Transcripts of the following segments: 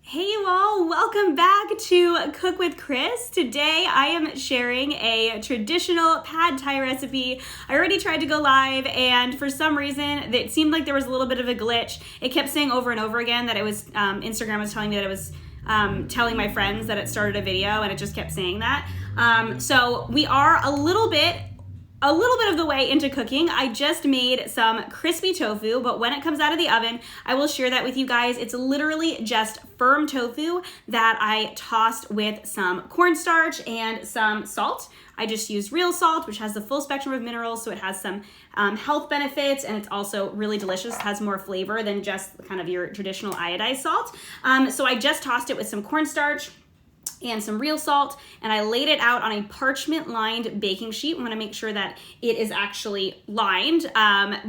Hey you all, welcome back to Cook with Kris. Today I am sharing a traditional pad thai recipe. I already tried to go live and for some reason it seemed like there was a little bit of a glitch. It kept saying over and over again that it was, Instagram was telling me that it was telling my friends that it started a video and it just kept saying that. So we are a little bit of the way into cooking. I just made some crispy tofu, but when it comes out of the oven, I will share that with you guys. It's literally just firm tofu that I tossed with some cornstarch and some salt. I just used real salt, which has the full spectrum of minerals, so it has some health benefits, and it's also really delicious. It has more flavor than just kind of your traditional iodized salt. So I just tossed it with some cornstarch and some real salt, and I laid it out on a parchment lined baking sheet. I want to make sure that it is actually lined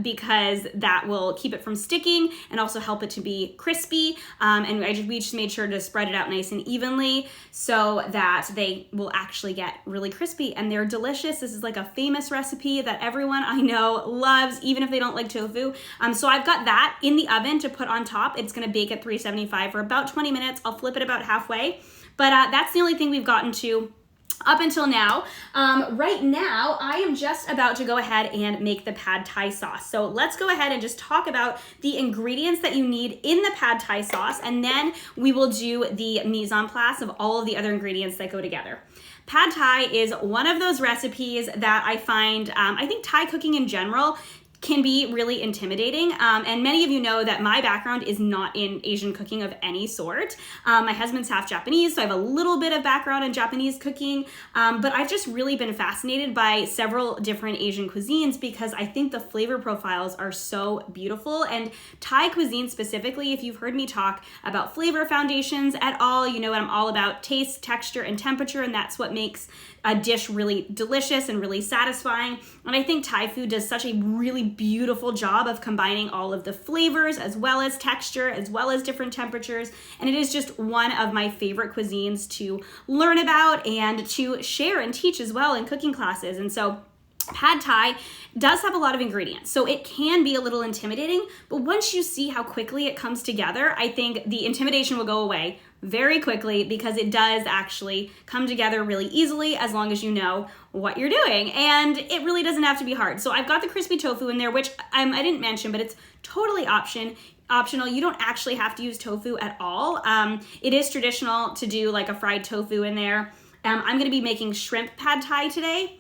because that will keep it from sticking and also help it to be crispy. And we just made sure to spread it out nice and evenly so that they will actually get really crispy, and they're delicious. This is like a famous recipe that everyone I know loves, even if they don't like tofu. So I've got that in the oven to put on top. It's going to bake at 375 for about 20 minutes. I'll flip it about halfway. But that's the only thing we've gotten to up until now. Right now, I am just about to go ahead and make the pad thai sauce. So let's go ahead and just talk about the ingredients that you need in the pad thai sauce, and then we will do the mise en place of all of the other ingredients that go together. Pad thai is one of those recipes that I find, I think Thai cooking in general can be really intimidating. And many of you know that my background is not in Asian cooking of any sort. My husband's half Japanese, so I have a little bit of background in Japanese cooking, but I've just really been fascinated by several different Asian cuisines because I think the flavor profiles are so beautiful. And Thai cuisine specifically, if you've heard me talk about flavor foundations at all, you know I'm all about taste, texture, and temperature, and that's what makes a dish really delicious and really satisfying. And I think Thai food does such a really beautiful job of combining all of the flavors as well as texture, as well as different temperatures. And it is just one of my favorite cuisines to learn about and to share and teach as well in cooking classes. And so pad thai does have a lot of ingredients, so it can be a little intimidating, but once you see how quickly it comes together, I think the intimidation will go away very quickly because it does actually come together really easily as long as you know what you're doing, and it really doesn't have to be hard. So I've got the crispy tofu in there, which I didn't mention, but it's totally optional. You don't actually have to use tofu at all. It is traditional to do like a fried tofu in there. I'm going to be making shrimp pad thai today.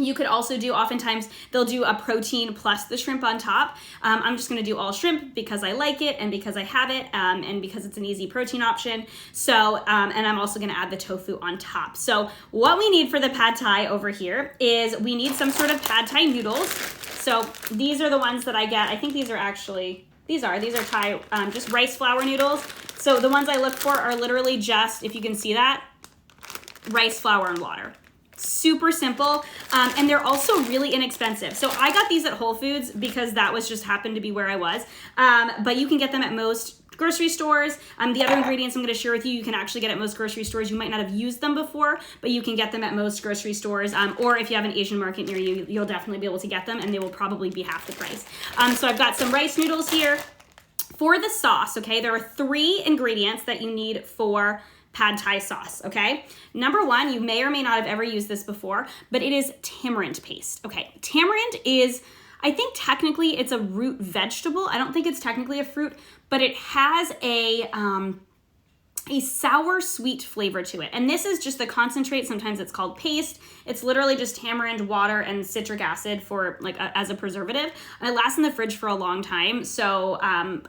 You could also do, oftentimes they'll do a protein plus the shrimp on top. I'm just gonna do all shrimp because I like it and because I have it and because it's an easy protein option. So, and I'm also gonna add the tofu on top. So what we need for the pad thai over here is we need some sort of pad thai noodles. So these are the ones that I get. I think these are actually, these are Thai, just rice flour noodles. So the ones I look for are literally just, if you can see that, rice flour and water. Super simple, and they're also really inexpensive. So I got these at Whole Foods because that was just happened to be where I was, but you can get them at most grocery stores. The other ingredients I'm going to share with you, you can actually get at most grocery stores. You might not have used them before, but you can get them at most grocery stores, or if you have an Asian market near you, you'll definitely be able to get them, and they will probably be half the price. So I've got some rice noodles here. For the sauce, okay, there are 3 ingredients that you need for pad thai sauce, okay? Number 1, you may or may not have ever used this before, but it is tamarind paste. Okay, tamarind is, I think technically it's a root vegetable. I don't think it's technically a fruit, but it has a sour sweet flavor to it. And this is just the concentrate. Sometimes it's called paste. It's literally just tamarind, water, and citric acid for as a preservative. And it lasts in the fridge for a long time. So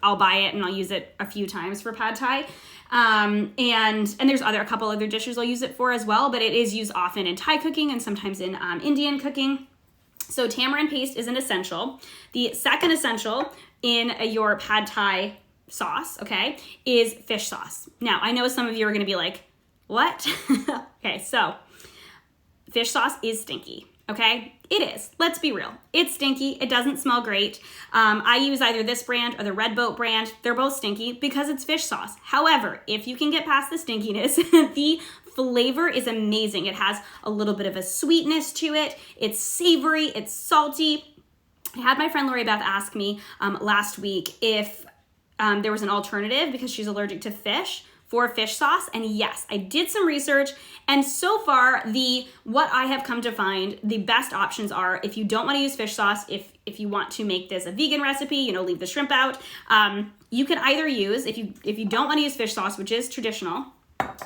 I'll buy it and I'll use it a few times for pad thai. And there's a couple other dishes I'll use it for as well, but it is used often in Thai cooking and sometimes in Indian cooking. So tamarind paste is an essential. The second essential in your pad thai sauce, okay, is fish sauce. Now, I know some of you are going to be like, what? Okay, so fish sauce is stinky. Okay, it is. Let's be real. It's stinky. It doesn't smell great. I use either this brand or the Red Boat brand. They're both stinky because it's fish sauce. However, if you can get past the stinkiness, the flavor is amazing. It has a little bit of a sweetness to it. It's savory. It's salty. I had my friend Lori Beth ask me last week if there was an alternative because she's allergic to fish for fish sauce. And yes, I did some research, and so far what I have come to find, the best options are, if you don't want to use fish sauce, if you want to make this a vegan recipe, you know, leave the shrimp out, you can either use, if you don't want to use fish sauce, which is traditional,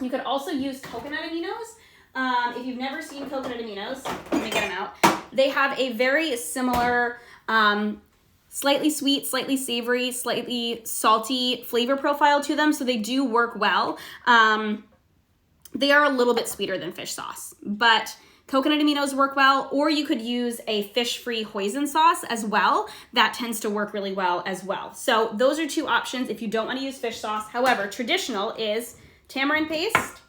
you could also use coconut aminos. If you've never seen coconut aminos, let me get them out. They have a very similar, slightly sweet, slightly savory, slightly salty flavor profile to them, so they do work well. They are a little bit sweeter than fish sauce, but coconut aminos work well, or you could use a fish-free hoisin sauce as well. That tends to work really well as well. So those are two options if you don't want to use fish sauce. However, traditional is tamarind paste,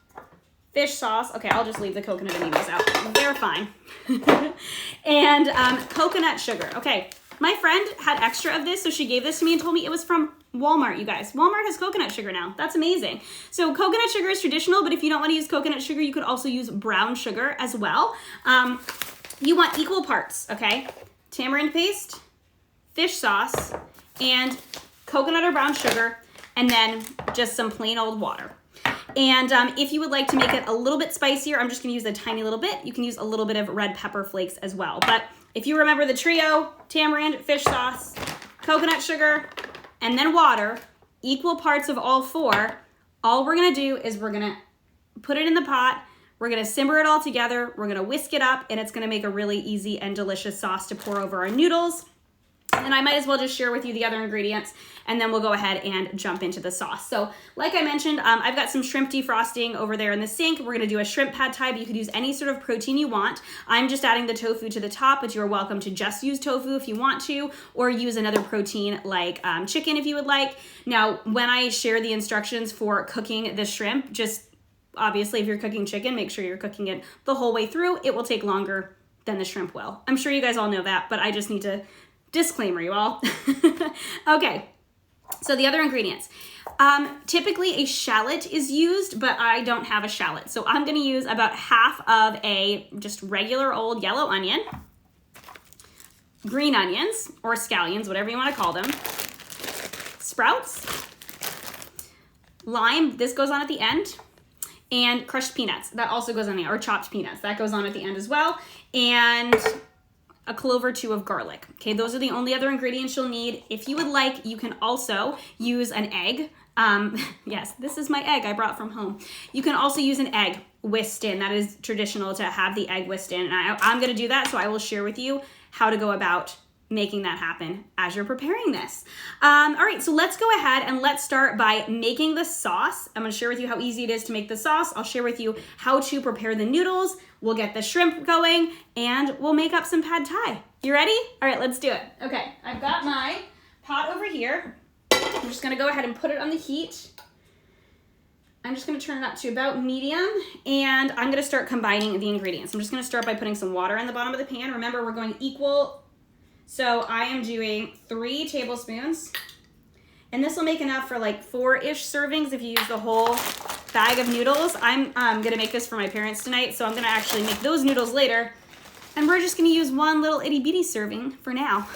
fish sauce. Okay, I'll just leave the coconut aminos out. They're fine. And coconut sugar. Okay, my friend had extra of this, so she gave this to me and told me it was from Walmart, you guys. Walmart has coconut sugar now. That's amazing. So coconut sugar is traditional, but if you don't want to use coconut sugar, you could also use brown sugar as well. You want equal parts, okay? Tamarind paste, fish sauce, and coconut or brown sugar, and then just some plain old water. And if you would like to make it a little bit spicier, I'm just gonna use a tiny little bit. You can use a little bit of red pepper flakes as well. But if you remember the trio, tamarind, fish sauce, coconut sugar, and then water, equal parts of all four, all we're gonna do is we're gonna put it in the pot, we're gonna simmer it all together, we're gonna whisk it up, and it's gonna make a really easy and delicious sauce to pour over our noodles. And I might as well just share with you the other ingredients, and then we'll go ahead and jump into the sauce. So like I mentioned, I've got some shrimp defrosting over there in the sink. We're gonna do a shrimp pad thai, but you could use any sort of protein you want. I'm just adding the tofu to the top, but you're welcome to just use tofu if you want to, or use another protein like chicken if you would like. Now, when I share the instructions for cooking the shrimp, just obviously if you're cooking chicken, make sure you're cooking it the whole way through. It will take longer than the shrimp will. I'm sure you guys all know that, but I just need to disclaimer you all. Okay, so the other ingredients. Typically a shallot is used, but I don't have a shallot. So I'm gonna use about half of a just regular old yellow onion, green onions, or scallions, whatever you wanna call them, sprouts, lime, this goes on at the end, and crushed peanuts, that also goes on the, or chopped peanuts, that goes on at the end as well, and a clove or two of garlic. Okay, those are the only other ingredients you'll need. If you would like, you can also use an egg. Yes, this is my egg I brought from home. You can also use an egg whisked in. That is traditional to have the egg whisked in. And I'm gonna do that, so I will share with you how to go about making that happen as you're preparing this. All right, so let's go ahead and let's start by making the sauce. I'm gonna share with you how easy it is to make the sauce. I'll share with you how to prepare the noodles. We'll get the shrimp going, and we'll make up some pad thai. You ready? All right, let's do it. Okay, I've got my pot over here. I'm just gonna go ahead and put it on the heat. I'm just gonna turn it up to about medium, and I'm gonna start combining the ingredients. I'm just gonna start by putting some water in the bottom of the pan. Remember, we're going equal. So I am doing 3 tablespoons, and this will make enough for like 4-ish servings if you use the whole bag of noodles. I'm gonna make this for my parents tonight, so I'm gonna actually make those noodles later, and we're just gonna use one little itty bitty serving for now.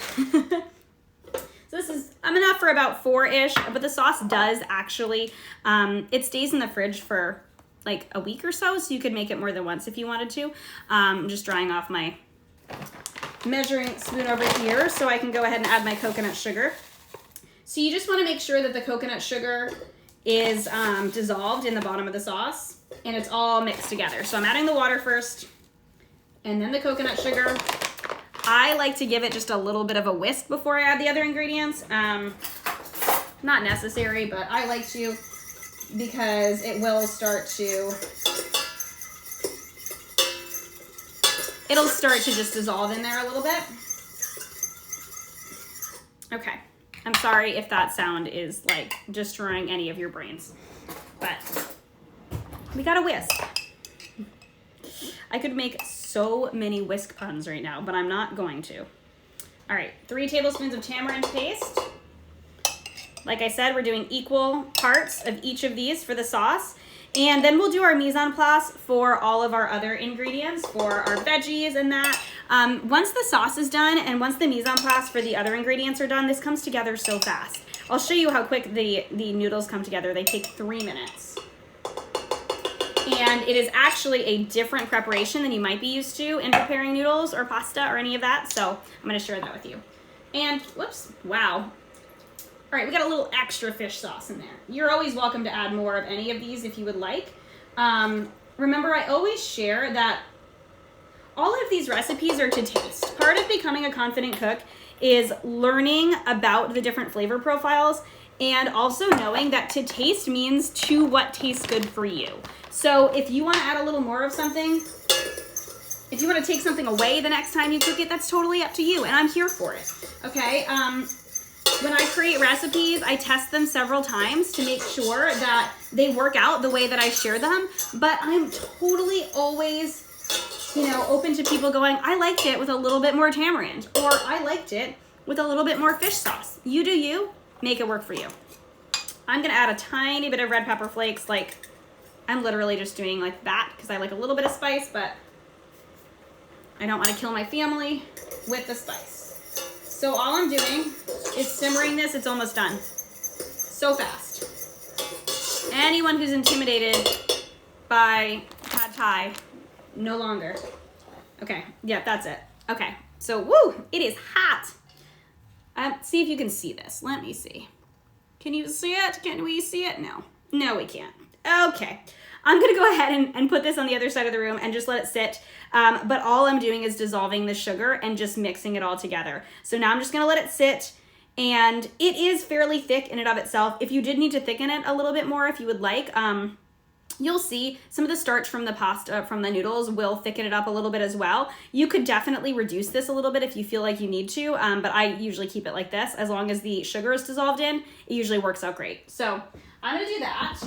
So this is enough for about 4-ish, but the sauce does actually, it stays in the fridge for like a week or so you could make it more than once if you wanted to. I'm just drying off my measuring spoon over here so I can go ahead and add my coconut sugar. So you just want to make sure that the coconut sugar is dissolved in the bottom of the sauce and it's all mixed together. So I'm adding the water first and then the coconut sugar. I like to give it just a little bit of a whisk before I add the other ingredients. Not necessary, but I like to because it will start to, it'll start to just dissolve in there a little bit. Okay, I'm sorry if that sound is like destroying any of your brains, but we got a whisk. I could make so many whisk puns right now, but I'm not going to. All right, 3 tablespoons of tamarind paste. Like I said, we're doing equal parts of each of these for the sauce. And then we'll do our mise en place for all of our other ingredients, for our veggies and that. Once the sauce is done and once the mise en place for the other ingredients are done, this comes together so fast. I'll show you how quick the noodles come together. They take 3 minutes. And it is actually a different preparation than you might be used to in preparing noodles or pasta or any of that. So I'm gonna share that with you. And whoops, wow. All right, we got a little extra fish sauce in there. You're always welcome to add more of any of these if you would like. Remember, I always share that all of these recipes are to taste. Part of becoming a confident cook is learning about the different flavor profiles and also knowing that to taste means to what tastes good for you. So if you want to add a little more of something, if you want to take something away the next time you cook it, that's totally up to you, and I'm here for it, okay? When I create recipes, I test them several times to make sure that they work out the way that I share them, but I'm totally always, open to people going, I liked it with a little bit more tamarind, or I liked it with a little bit more fish sauce. You do you, make it work for you. I'm gonna add a tiny bit of red pepper flakes, like I'm literally just doing like that because I like a little bit of spice, but I don't want to kill my family with the spice. So all I'm doing is simmering this. It's almost done. So fast. Anyone who's intimidated by pad thai, no longer. Okay, yeah, that's it. Okay, so woo, it is hot. See if you can see this. Let me see. Can you see it? Can we see it? No, we can't. Okay, I'm gonna go ahead and put this on the other side of the room and just let it sit. But all I'm doing is dissolving the sugar and just mixing it all together. So now I'm just gonna let it sit, and it is fairly thick in and of itself. If you did need to thicken it a little bit more, if you would like, you'll see some of the starch from the pasta, from the noodles, will thicken it up a little bit as well. You could definitely reduce this a little bit if you feel like you need to, but I usually keep it like this. As long as the sugar is dissolved in, it usually works out great. So I'm gonna do that.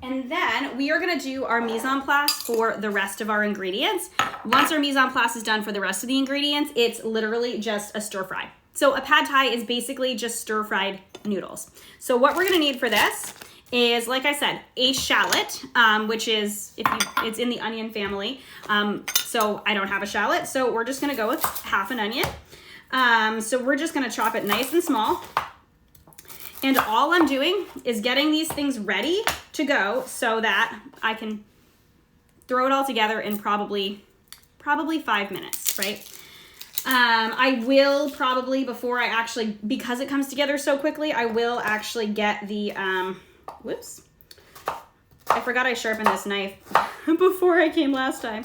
And then we are gonna do our mise en place for the rest of our ingredients. Once our mise en place is done for the rest of the ingredients, it's literally just a stir fry. So a pad thai is basically just stir fried noodles. So what we're gonna need for this is, like I said, a shallot, which is, it's in the onion family. So I don't have a shallot, so we're just gonna go with half an onion. So we're just gonna chop it nice and small. And all I'm doing is getting these things ready to go so that I can throw it all together in probably 5 minutes, right? I will probably, before I actually, because it comes together so quickly, I will actually get the, whoops. I forgot I sharpened this knife before I came last time.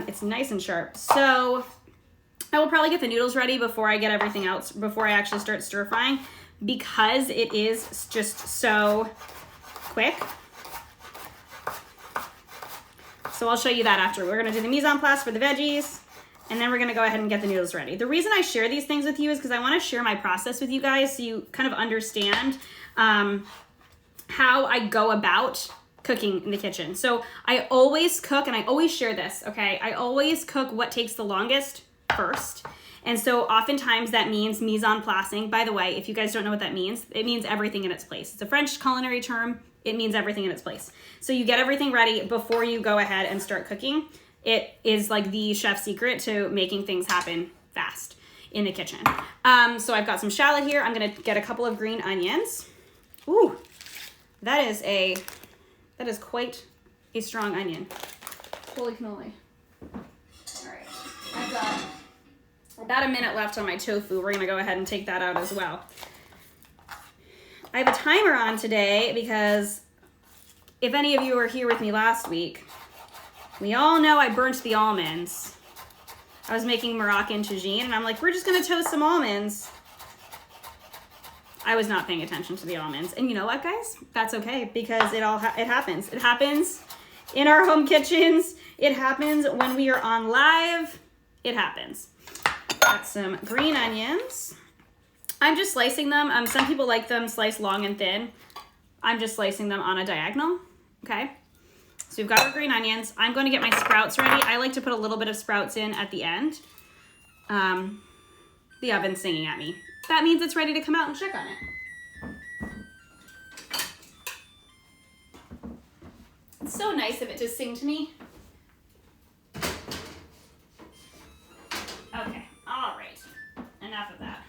It's nice and sharp. So I will probably get the noodles ready before I get everything else, before I actually start stir frying, because it is just so quick. So I'll show you that after. We're gonna do the mise en place for the veggies, and then we're gonna go ahead and get the noodles ready. The reason I share these things with you is because I wanna share my process with you guys so you kind of understand how I go about cooking in the kitchen. So I always cook, and I always share this, okay? I always cook what takes the longest first. And so oftentimes that means mise en placing. By the way, if you guys don't know what that means, it means everything in its place. It's a French culinary term. It means everything in its place. So you get everything ready before you go ahead and start cooking. It is like the chef's secret to making things happen fast in the kitchen. So I've got some shallot here. I'm gonna get a couple of green onions. Ooh, that is quite a strong onion. Holy cannoli. All right, I've got about a minute left on my tofu. We're gonna go ahead and take that out as well. I have a timer on today because if any of you were here with me last week, we all know I burnt the almonds. I was making Moroccan tagine, and I'm like, we're just gonna toast some almonds. I was not paying attention to the almonds. And you know what, guys? That's okay, because it happens. It happens in our home kitchens. It happens when we are on live. It happens. Got some green onions. I'm just slicing them. Some people like them sliced long and thin. I'm just slicing them on a diagonal, okay? So we've got our green onions. I'm going to get my sprouts ready. I like to put a little bit of sprouts in at the end. The oven's singing at me. That means it's ready to come out and check on it. It's so nice of it to sing to me. Okay, all right. Enough of that.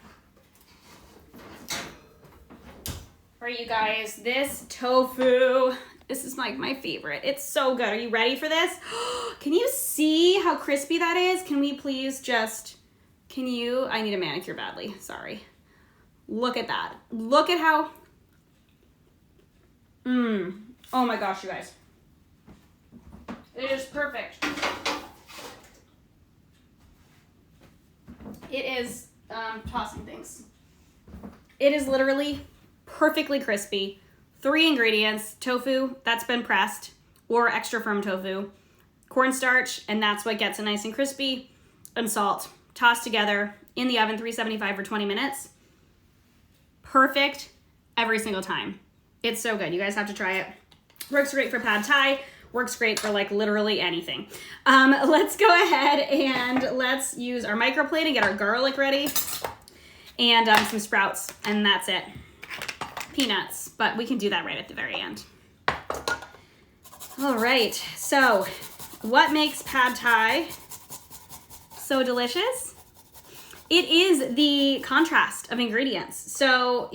All right, you guys, this tofu This is like my favorite. It's so good. Are you ready for this? Can you see how crispy that is? Can we please just, I need a manicure badly, sorry. Look at that. Look at how, oh my gosh, you guys. It is perfect. It is, tossing things. It is literally perfectly crispy. 3 ingredients: tofu that's been pressed or extra firm tofu, cornstarch, and that's what gets it nice and crispy, and salt. Tossed together in the oven, 375 for 20 minutes. Perfect every single time. It's so good. You guys have to try it. Works great for pad thai. Works great for like literally anything. Let's go ahead and let's use our microplate and get our garlic ready. And some sprouts, and that's it. Peanuts, but we can do that right at the very end. All right, so what makes pad thai so delicious? It is the contrast of ingredients. So,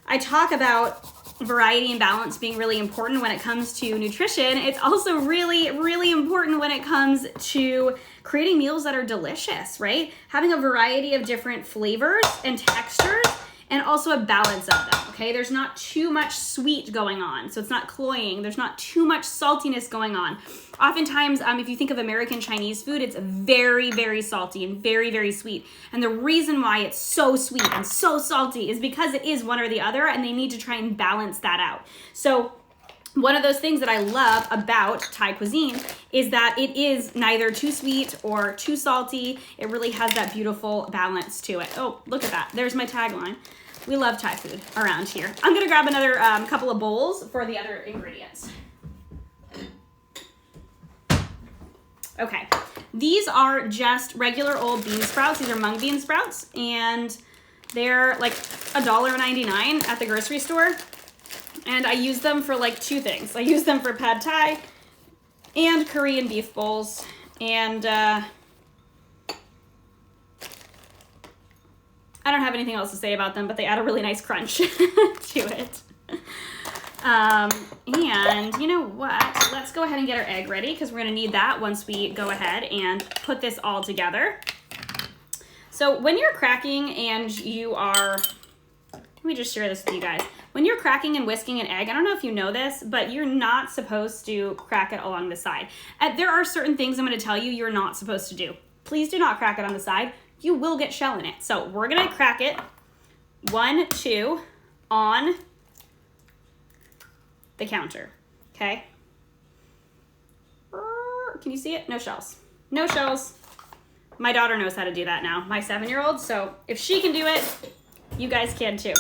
I talk about variety and balance being really important when it comes to nutrition. It's also really, really important when it comes to creating meals that are delicious, right? Having a variety of different flavors and textures, and also a balance of them, okay? There's not too much sweet going on, so it's not cloying. There's not too much saltiness going on. Oftentimes, if you think of American Chinese food, it's very, very salty and very, very sweet. And the reason why it's so sweet and so salty is because it is one or the other, and they need to try and balance that out. So one of those things that I love about Thai cuisine is that it is neither too sweet or too salty. It really has that beautiful balance to it. Oh, look at that. There's my tagline. We love Thai food around here. I'm gonna grab another couple of bowls for the other ingredients. Okay, these are just regular old bean sprouts. These are mung bean sprouts, and they're like $1.99 at the grocery store. And I use them for like 2 things. I use them for pad thai and Korean beef bowls. And I don't have anything else to say about them, but they add a really nice crunch to it. And you know what? Let's go ahead and get our egg ready, because we're gonna need that once we go ahead and put this all together. So when you're cracking and you are, let me just share this with you guys. When you're cracking and whisking an egg, I don't know if you know this, but you're not supposed to crack it along the side. There are certain things I'm gonna tell you you're not supposed to do. Please do not crack it on the side. You will get shell in it. So we're gonna crack it 1, 2 on the counter, okay? Can you see it? No shells. No shells. My daughter knows how to do that now, my 7-year-old, so if she can do it, you guys can too.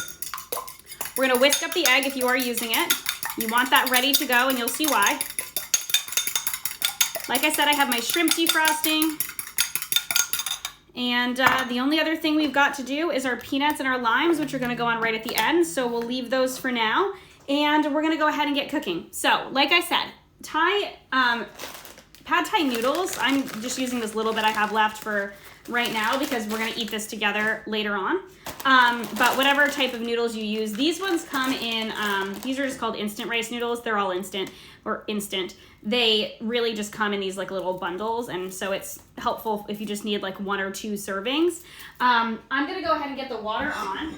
We're gonna whisk up the egg if you are using it. You want that ready to go, and you'll see why. Like I said, I have my shrimp defrosting. And the only other thing we've got to do is our peanuts and our limes, which are gonna go on right at the end, so we'll leave those for now. And we're gonna go ahead and get cooking. So, like I said, pad thai noodles, I'm just using this little bit I have left for right now because we're gonna eat this together later on. But whatever type of noodles you use, these ones come in, these are just called instant rice noodles. They're all instant. They really just come in these like little bundles, and so it's helpful if you just need like 1 or 2 servings. I'm gonna go ahead and get the water on.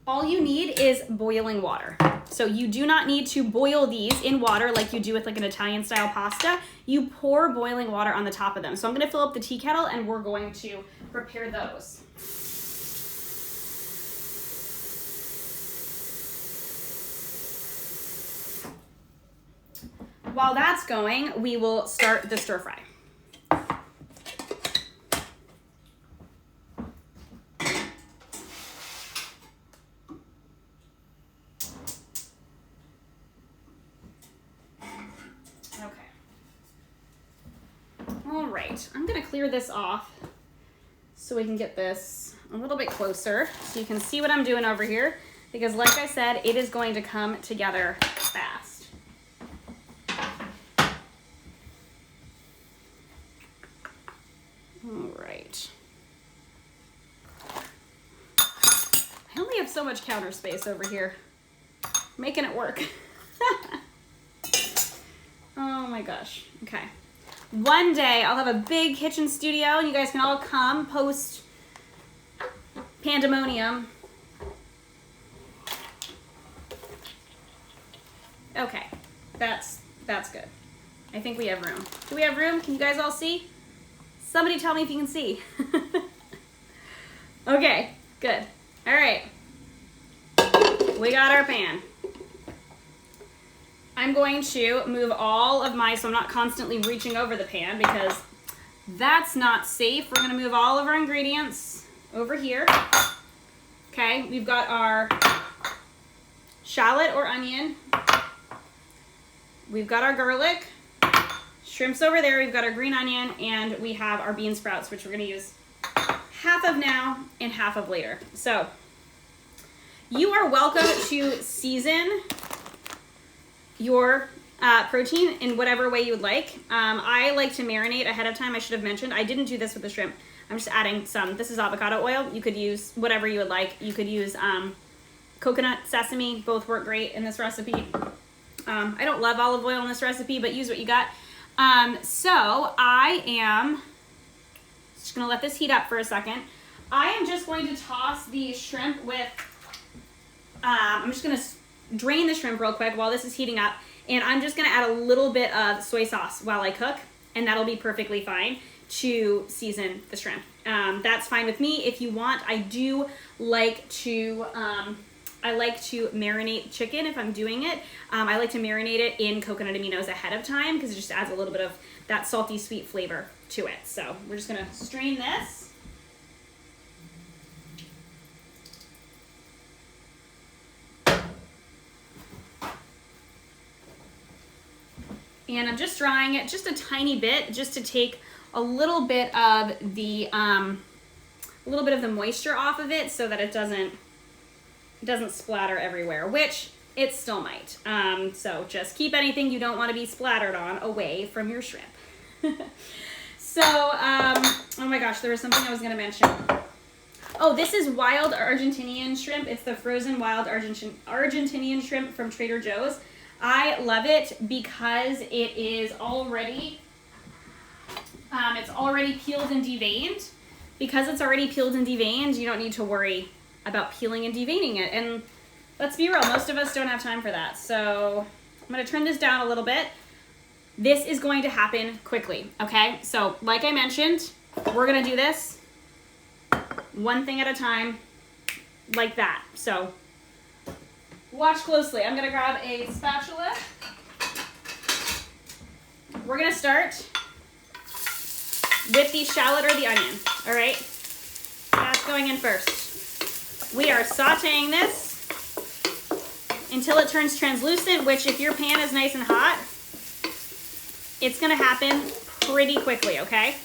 All you need is boiling water. So you do not need to boil these in water like you do with like an Italian style pasta. You pour boiling water on the top of them. So I'm gonna fill up the tea kettle and we're going to prepare those. While that's going, we will start the stir fry. I'm gonna clear this off so we can get this a little bit closer so you can see what I'm doing over here, because like I said, it is going to come together fast. All right. I only have so much counter space over here. Making it work. Oh my gosh. Okay. One day I'll have a big kitchen studio and you guys can all come post pandemonium. Okay. That's good. I think we have room. Do we have room? Can you guys all see? Somebody tell me if you can see. Okay, good. All right. We got our pan. I'm going to move all of my, so I'm not constantly reaching over the pan because that's not safe. We're gonna move all of our ingredients over here. Okay, we've got our shallot or onion. We've got our garlic. Shrimp's over there. We've got our green onion and we have our bean sprouts, which we're gonna use half of now and half of later. So you are welcome to season your protein in whatever way you would like. I like to marinate ahead of time. I should have mentioned, I didn't do this with the shrimp. I'm just adding some, this is avocado oil. You could use whatever you would like. You could use coconut, sesame, both work great in this recipe. I don't love olive oil in this recipe, but use what you got. So I am just gonna let this heat up for a second. I am just going to toss the shrimp with, I'm just gonna drain the shrimp real quick while this is heating up, and I'm just gonna add a little bit of soy sauce while I cook, and that'll be perfectly fine to season the shrimp. That's fine with me. If you want, I do like to, I like to marinate chicken if I'm doing it. I like to marinate it in coconut aminos ahead of time because it just adds a little bit of that salty sweet flavor to it. So we're just gonna strain this. And I'm just drying it just a tiny bit, just to take a little bit of the moisture off of it, so that it doesn't splatter everywhere, which it still might. So just keep anything you don't want to be splattered on away from your shrimp. So, oh my gosh, there was something I was going to mention. Oh, this is wild Argentinian shrimp. It's the frozen wild Argentinian shrimp from Trader Joe's. I love it because it is already, it's already peeled and deveined. Because it's already peeled and deveined, you don't need to worry about peeling and deveining it. And let's be real, most of us don't have time for that. So I'm gonna turn this down a little bit. This is going to happen quickly, okay? So like I mentioned, we're gonna do this one thing at a time, like that. So watch closely. I'm gonna grab a spatula. We're gonna start with the shallot or the onion, all right? That's going in first. We are sauteing this until it turns translucent, which if your pan is nice and hot, it's gonna happen pretty quickly, okay?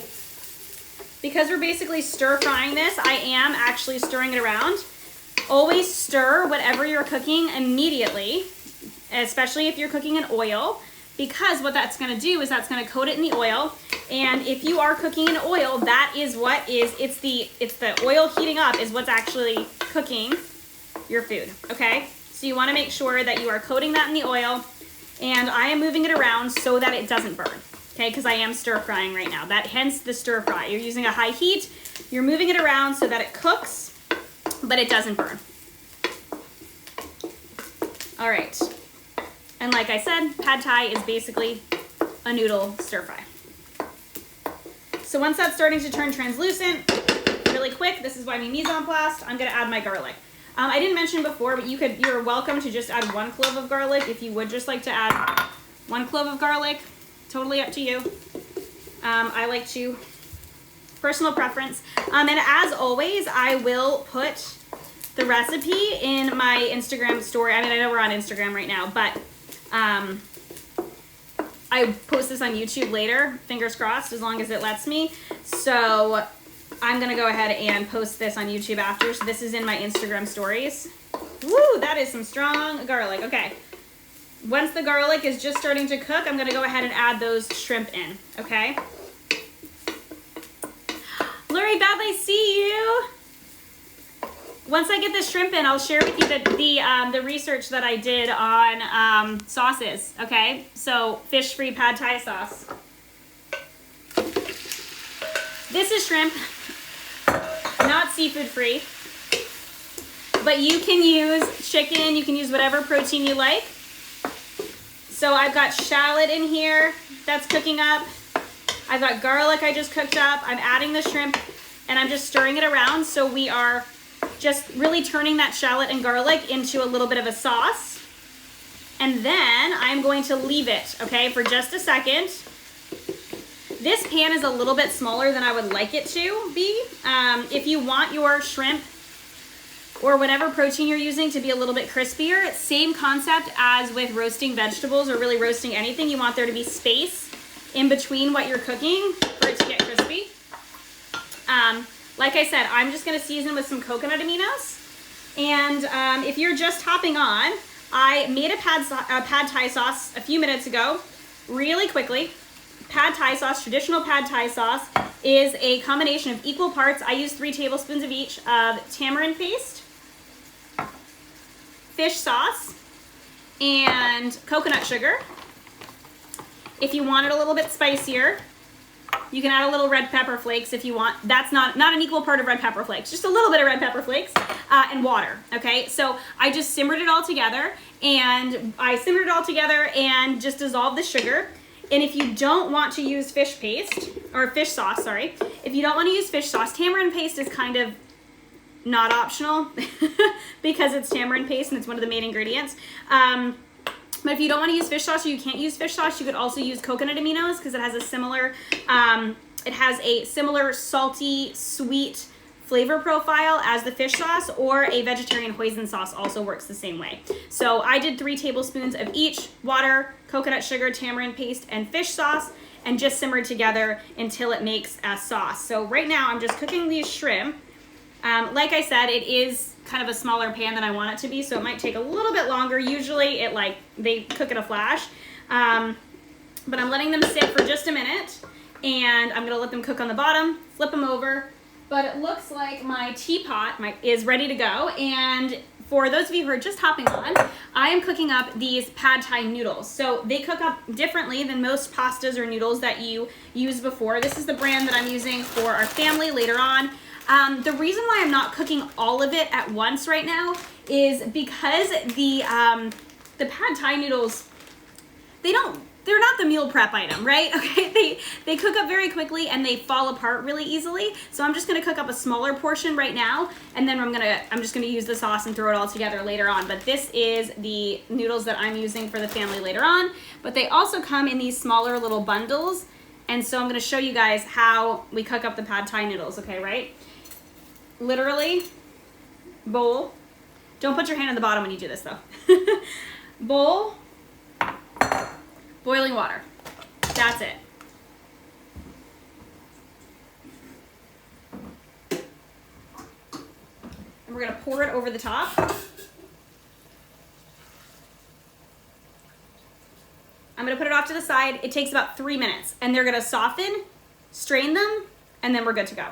Because we're basically stir frying this, I am actually stirring it around. Always stir whatever you're cooking immediately, especially if you're cooking in oil, because what that's gonna do is that's gonna coat it in the oil. And if you are cooking in oil, that is what is, it's the oil heating up is what's actually cooking your food, okay? So you wanna make sure that you are coating that in the oil, and I am moving it around so that it doesn't burn, okay? Because I am stir frying right now. That hence the stir fry. You're using a high heat, you're moving it around so that it cooks, but it doesn't burn. All right. And like I said, pad thai is basically a noodle stir fry. So once that's starting to turn translucent, really quick, this is why we mise en place, I'm gonna add my garlic. I didn't mention before, but you're welcome to just add 1 clove of garlic if you would just like to add 1 clove of garlic. Totally up to you. I like to, personal preference. And as always, I will put the recipe in my Instagram story. I mean, I know we're on Instagram right now, but I post this on YouTube later, fingers crossed, as long as it lets me. So I'm gonna go ahead and post this on YouTube after. So this is in my Instagram stories. Woo, that is some strong garlic. Okay. Once the garlic is just starting to cook, I'm gonna go ahead and add those shrimp in, okay? Lori Beth, I see you. once I get the shrimp in, I'll share with you the research that I did on sauces, okay? So fish-free pad thai sauce. This is shrimp, not seafood free, but you can use chicken, you can use whatever protein you like. So I've got shallot in here that's cooking up. I've got garlic I just cooked up. I'm adding the shrimp and I'm just stirring it around. So we are just really turning that shallot and garlic into a little bit of a sauce. And then I'm going to leave it, okay, for just a second. This pan is a little bit smaller than I would like it to be. If you want your shrimp or whatever protein you're using to be a little bit crispier, same concept as with roasting vegetables or really roasting anything. You want there to be space in between what you're cooking for it to get crispy. Like I said, I'm just gonna season with some coconut aminos. And if you're just hopping on, I made a pad thai sauce a few minutes ago, really quickly. Pad thai sauce, traditional pad thai sauce, is a combination of equal parts. I use 3 tablespoons of each of tamarind paste, fish sauce, and coconut sugar. If you want it a little bit spicier, you can add a little red pepper flakes if you want. That's not an equal part of red pepper flakes, just a little bit of red pepper flakes, and water, okay? So I just simmered it all together, and just dissolved the sugar. And if you don't want to use fish paste, or fish sauce, sorry, if you don't want to use fish sauce, tamarind paste is kind of not optional because it's tamarind paste and it's one of the main ingredients. But if you don't want to use fish sauce or you can't use fish sauce, you could also use coconut aminos because it has a similar salty, sweet flavor profile as the fish sauce, or a vegetarian hoisin sauce also works the same way. So I did 3 tablespoons of each: water, coconut sugar, tamarind paste, and fish sauce, and just simmered together until it makes a sauce. So right now I'm just cooking these shrimp. Like I said, it is kind of a smaller pan than I want it to be, so it might take a little bit longer. Usually they cook in a flash, but I'm letting them sit for just a minute, and I'm gonna let them cook on the bottom, flip them over. But it looks like my teapot is ready to go, and for those of you who are just hopping on, I am cooking up these pad thai noodles. So they cook up differently than most pastas or noodles that you used before. This is the brand that I'm using for our family later on. The reason why I'm not cooking all of it at once right now is because the pad thai noodles, they're not the meal prep item, right? Okay, they cook up very quickly and they fall apart really easily. So I'm just gonna cook up a smaller portion right now, and then I'm just gonna use the sauce and throw it all together later on. But this is the noodles that I'm using for the family later on. But they also come in these smaller little bundles, and so I'm gonna show you guys how we cook up the pad thai noodles, okay, right? Literally, bowl. Don't put your hand on the bottom when you do this though. Bowl, boiling water. That's it. And we're gonna pour it over the top. I'm gonna put it off to the side. It takes about 3 minutes, and they're gonna soften, strain them, and then we're good to go.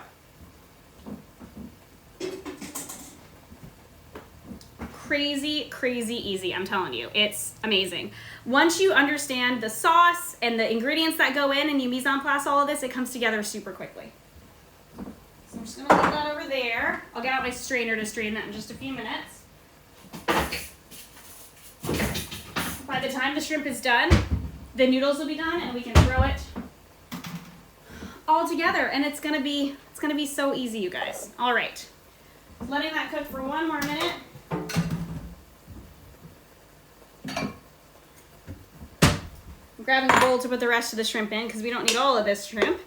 Crazy, crazy easy, I'm telling you. It's amazing. Once you understand the sauce and the ingredients that go in and you mise en place all of this, it comes together super quickly. So I'm just gonna leave that over there. I'll get out my strainer to strain that in just a few minutes. By the time the shrimp is done, the noodles will be done, and we can throw it all together, and it's gonna be so easy, you guys. All right, letting that cook for 1 more minute. I'm grabbing a bowl to put the rest of the shrimp in because we don't need all of this shrimp.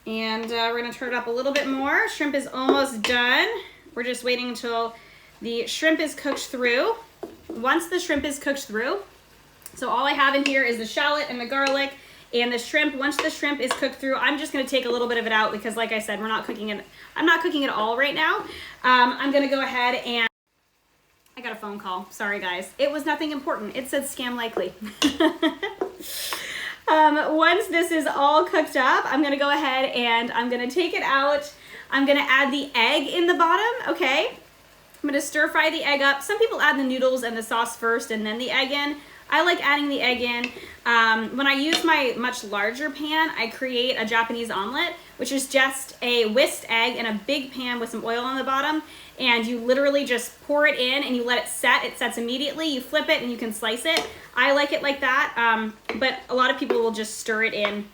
And we're gonna turn it up a little bit more. Shrimp is almost done. We're just waiting until the shrimp is cooked through. Once the shrimp is cooked through, so all I have in here is the shallot and the garlic and the shrimp. Once the shrimp is cooked through, I'm just gonna take a little bit of it out because, like I said, I'm not cooking it all right now. I'm gonna go ahead and I got a phone call. Sorry, guys. It was nothing important. It said scam likely. Once this is all cooked up, I'm gonna go ahead and I'm gonna take it out. I'm gonna add the egg in the bottom, okay? I'm gonna stir fry the egg up. Some people add the noodles and the sauce first and then the egg in. I like adding the egg in. When I use my much larger pan, I create a Japanese omelet, which is just a whisked egg in a big pan with some oil on the bottom. And you literally just pour it in and you let it set. It sets immediately. You flip it and you can slice it. I like it like that, but a lot of people will just stir it in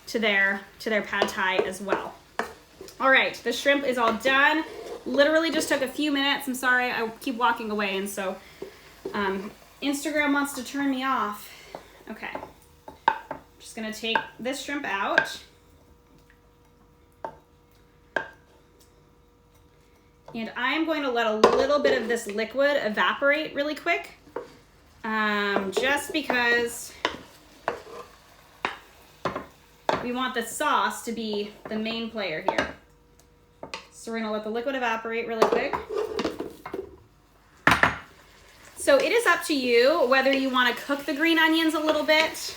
to their pad thai as well. All right, the shrimp is all done. Literally just took a few minutes. I'm sorry, I keep walking away, and so Instagram wants to turn me off. Okay, just gonna take this shrimp out. And I'm going to let a little bit of this liquid evaporate really quick, just because we want the sauce to be the main player here. So we're gonna let the liquid evaporate really quick. So it is up to you whether you wanna cook the green onions a little bit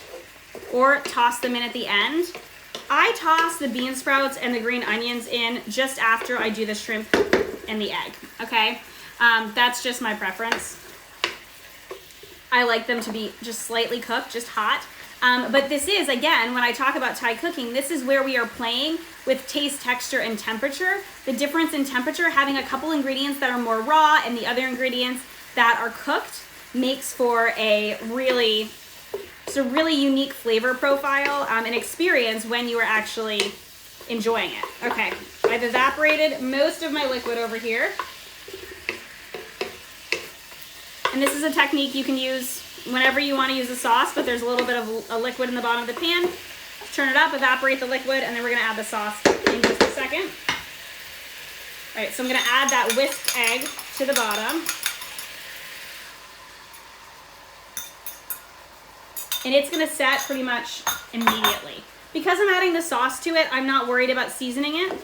or toss them in at the end. I toss the bean sprouts and the green onions in just after I do the shrimp and the egg, okay? That's just my preference. I like them to be just slightly cooked, just hot. But this is, again, when I talk about Thai cooking, this is where we are playing with taste, texture, and temperature. The difference in temperature, having a couple ingredients that are more raw and the other ingredients that are cooked, makes for a really unique flavor profile and experience when you are actually enjoying it. Okay, I've evaporated most of my liquid over here. And this is a technique you can use whenever you want to use a sauce, but there's a little bit of a liquid in the bottom of the pan. Turn it up, evaporate the liquid, and then we're gonna add the sauce in just a second. All right, so I'm gonna add that whisked egg to the bottom. And it's gonna set pretty much immediately. Because I'm adding the sauce to it, I'm not worried about seasoning it.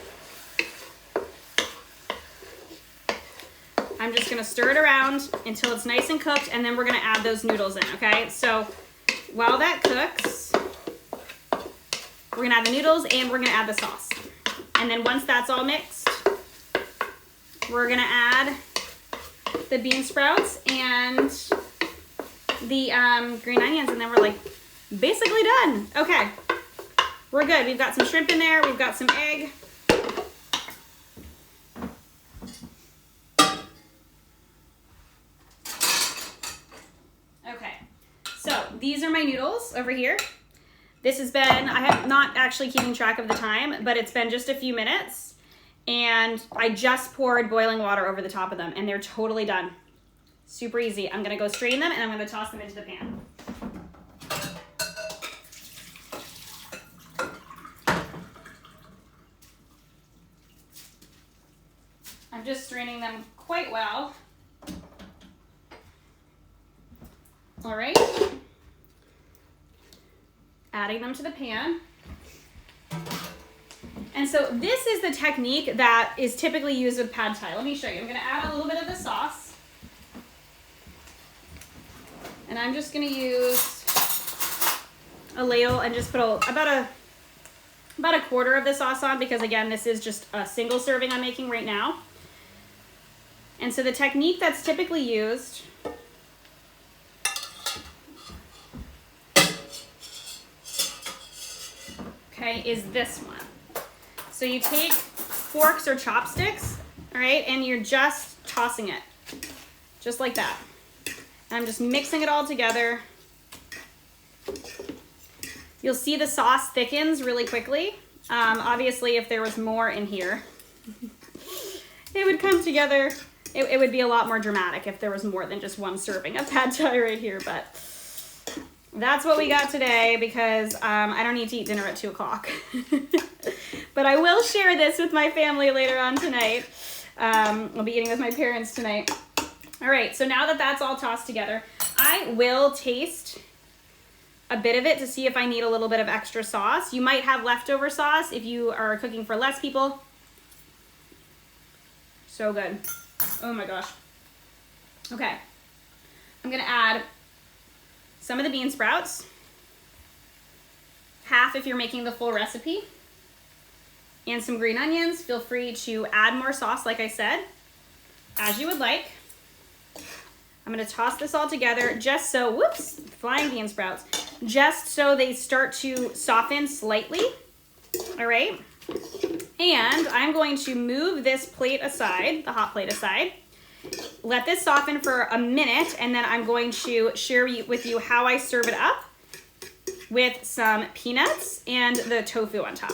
I'm just gonna stir it around until it's nice and cooked, and then we're gonna add those noodles in, okay? So while that cooks, we're gonna add the noodles and we're gonna add the sauce. And then once that's all mixed, we're gonna add the bean sprouts and the green onions, and then we're like basically done. Okay, we're good. We've got some shrimp in there, we've got some egg. Okay, so these are my noodles over here. This has been, I have not actually keeping track of the time, but it's been just a few minutes, and I just poured boiling water over the top of them, and they're totally done. Super easy. I'm gonna go strain them, and I'm gonna toss them into the pan. I'm just straining them quite well. All right. Adding them to the pan. And so this is the technique that is typically used with pad thai. Let me show you. I'm gonna add a little bit of the sauce. And I'm just gonna use a ladle and just put about a quarter of the sauce on, because again, this is just a single serving I'm making right now. And so the technique that's typically used is this one. So you take forks or chopsticks, all right, and you're just tossing it, just like that. And I'm just mixing it all together. You'll see the sauce thickens really quickly. Obviously, if there was more in here, it would come together. It would be a lot more dramatic if there was more than just one serving of pad thai right here, but that's what we got today, because I don't need to eat dinner at 2 o'clock. But I will share this with my family later on tonight. I'll be eating with my parents tonight. All right, so now that that's all tossed together, I will taste a bit of it to see if I need a little bit of extra sauce. You might have leftover sauce if you are cooking for less people. So good. Oh my gosh. Okay. I'm gonna add some of the bean sprouts, half if you're making the full recipe, and some green onions. Feel free to add more sauce, like I said. as you would like. I'm gonna toss this all together just so, whoops, flying bean sprouts, just so they start to soften slightly, all right? And I'm going to move this plate aside, the hot plate aside, let this soften for a minute, and then I'm going to share with you how I serve it up with some peanuts and the tofu on top.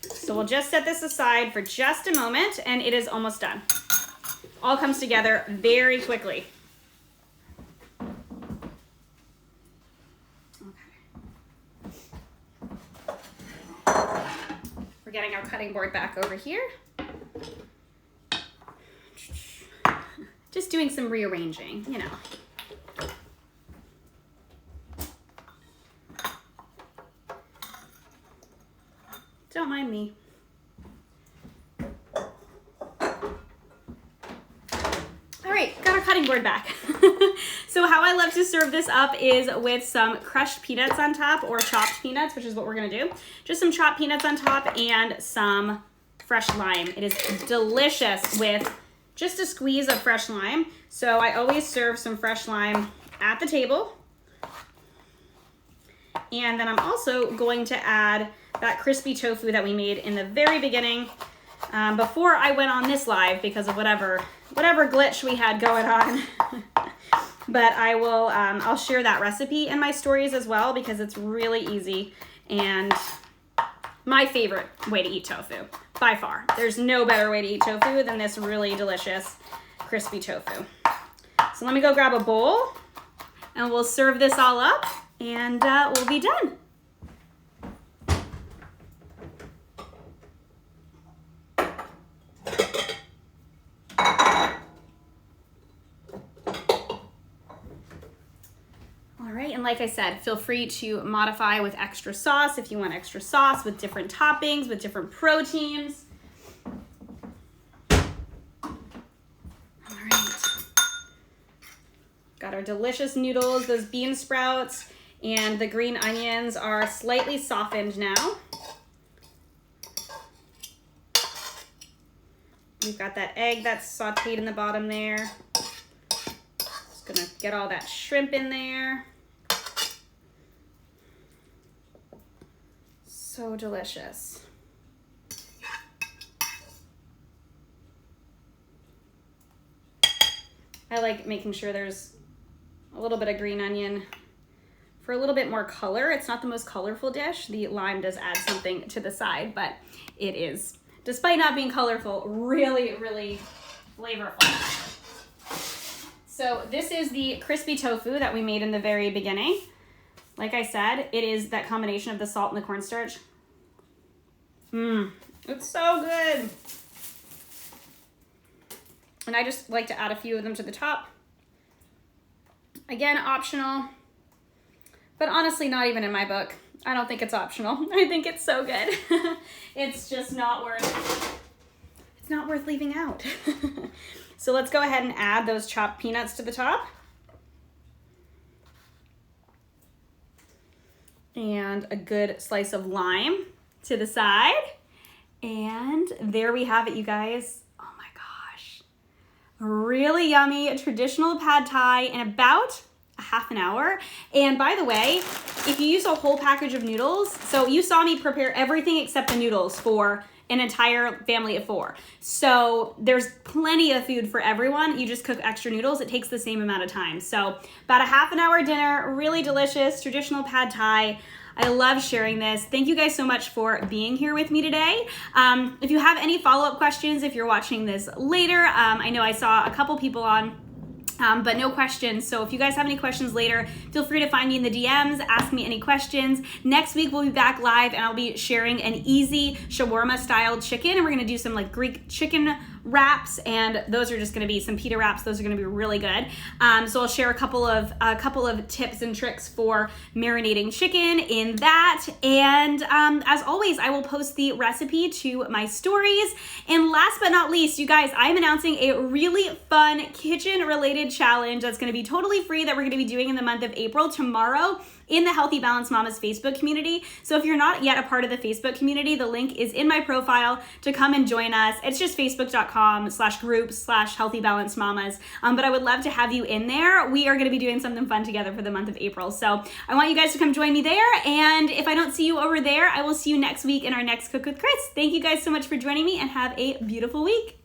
So we'll just set this aside for just a moment, and it is almost done. All comes together very quickly. Okay. We're getting our cutting board back over here. Just doing some rearranging, you know. Don't mind me. All right, got our cutting board back. So how I love to serve this up is with some crushed peanuts on top, or chopped peanuts, which is what we're gonna do. Just some chopped peanuts on top and some fresh lime. It is delicious with just a squeeze of fresh lime. So I always serve some fresh lime at the table. And then I'm also going to add that crispy tofu that we made in the very beginning, before I went on this live because of whatever glitch we had going on. But I will, I'll share that recipe in my stories as well because it's really easy and my favorite way to eat tofu, by far. There's no better way to eat tofu than this really delicious crispy tofu. So let me go grab a bowl and we'll serve this all up and we'll be done. And like I said, feel free to modify with extra sauce if you want extra sauce, with different toppings, with different proteins. All right. Got our delicious noodles, those bean sprouts, and the green onions are slightly softened now. We've got that egg that's sauteed in the bottom there. Just gonna get all that shrimp in there. So delicious. I like making sure there's a little bit of green onion for a little bit more color. It's not the most colorful dish. The lime does add something to the side, but it is, despite not being colorful, really, really flavorful. So this is the crispy tofu that we made in the very beginning. Like I said, it is that combination of the salt and the cornstarch. It's so good. And I just like to add a few of them to the top. Again, optional, but honestly, not even in my book. I don't think it's optional. I think it's so good. It's just not worth leaving out. So let's go ahead and add those chopped peanuts to the top. And a good slice of lime to the side. And there we have it, you guys. Oh my gosh. Really yummy traditional pad thai in about a half an hour. And by the way, if you use a whole package of noodles, so you saw me prepare everything except the noodles for an entire family of 4. So there's plenty of food for everyone. You just cook extra noodles. It takes the same amount of time. So about a half an hour dinner, really delicious, traditional pad thai. I love sharing this. Thank you guys so much for being here with me today. If you have any follow-up questions, if you're watching this later, I know I saw a couple people on, but no questions. So if you guys have any questions later, feel free to find me in the DMs, ask me any questions. Next week, we'll be back live and I'll be sharing an easy shawarma style chicken. And we're gonna do some like Greek chicken wraps, and those are just gonna be some pita wraps. Those are gonna be really good. So I'll share a couple of tips and tricks for marinating chicken in that. And as always, I will post the recipe to my stories. And last but not least, you guys, I'm announcing a really fun kitchen related challenge that's gonna be totally free that we're gonna be doing in the month of April tomorrow in the Healthy Balanced Mamas Facebook community. So if you're not yet a part of the Facebook community, the link is in my profile to come and join us. It's just facebook.com facebook.com/group/healthy balanced mamas. But I would love to have you in there. We are going to be doing something fun together for the month of April. So I want you guys to come join me there. And if I don't see you over there, I will see you next week in our next Cook with Kris. Thank you guys so much for joining me and have a beautiful week.